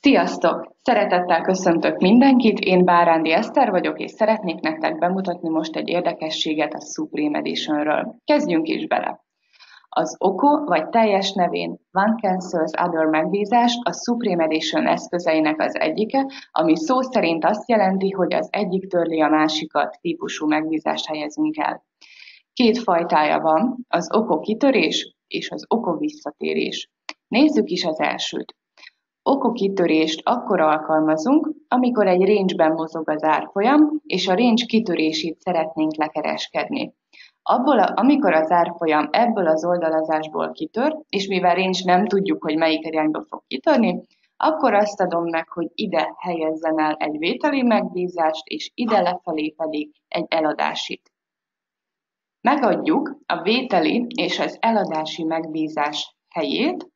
Sziasztok! Szeretettel köszöntök mindenkit, én Bárándi Eszter vagyok, és szeretnék nektek bemutatni most egy érdekességet a Supreme Editionről. Kezdjünk is bele! Az OCO, vagy teljes nevén One Cancels Other megbízást a Supreme Edition eszközeinek az egyike, ami szó szerint azt jelenti, hogy az egyik törli a másikat típusú megbízást helyezünk el. Két fajtája van, az OCO kitörés és az OCO visszatérés. Nézzük is az elsőt. OCO kitörést akkor alkalmazunk, amikor egy range-ben mozog az árfolyam, és a range kitörését szeretnénk lekereskedni. Amikor az árfolyam ebből az oldalazásból kitör, és mivel range nem tudjuk, hogy melyik irányba fog kitörni, akkor azt adom meg, hogy ide helyezzen el egy vételi megbízást, és ide lefelé pedig egy eladásit. Megadjuk a vételi és az eladási megbízás helyét,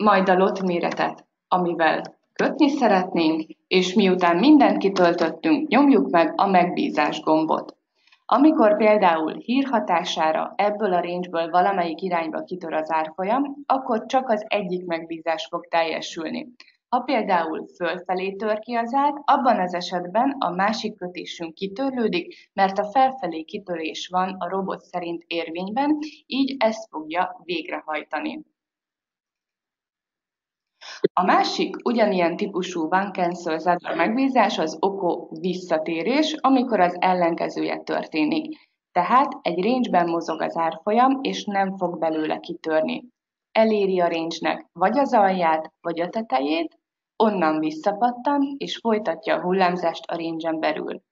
majd a lot méretet, amivel kötni szeretnénk, és miután mindent kitöltöttünk, nyomjuk meg a megbízás gombot. Amikor például hír hatására ebből a range-ből valamelyik irányba kitör az árfolyam, akkor csak az egyik megbízás fog teljesülni. Ha például fölfelé tör ki az ár, abban az esetben a másik kötésünk kitörlődik, mert a felfelé kitörés van a robot szerint érvényben, így ezt fogja végrehajtani. A másik ugyanilyen típusú One Cancels Other megbízás az OCO visszatérés, amikor az ellenkezője történik. Tehát egy range-ben mozog az árfolyam, és nem fog belőle kitörni. Eléri a range-nek vagy az alját, vagy a tetejét, onnan visszapattan, és folytatja a hullámzást a range-en belül.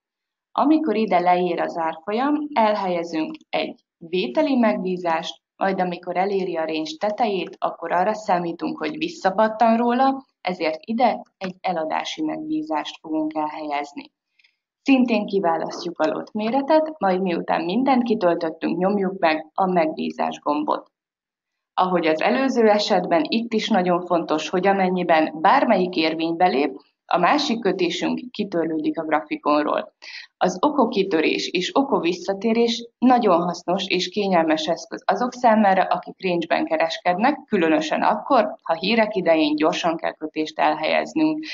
Amikor ide leér az árfolyam, elhelyezünk egy vételi megbízást, majd amikor eléri a range tetejét, akkor arra számítunk, hogy visszapattan róla, ezért ide egy eladási megbízást fogunk elhelyezni. Szintén kiválasztjuk a lot méretet, majd miután mindent kitöltöttünk, nyomjuk meg a megbízás gombot. Ahogy az előző esetben, itt is nagyon fontos, hogy amennyiben bármelyik érvénybe lép, a másik kötésünk kitörlődik a grafikonról. Az OCO kitörés és OCO visszatérés nagyon hasznos és kényelmes eszköz azok számára, akik range-ben kereskednek, különösen akkor, ha hírek idején gyorsan kell kötést elhelyeznünk.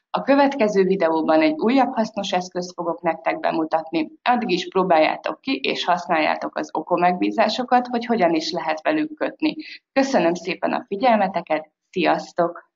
A következő videóban egy újabb hasznos eszközt fogok nektek bemutatni. Addig is próbáljátok ki és használjátok az OCO megbízásokat, hogy hogyan is lehet velük kötni. Köszönöm szépen a figyelmeteket, sziasztok!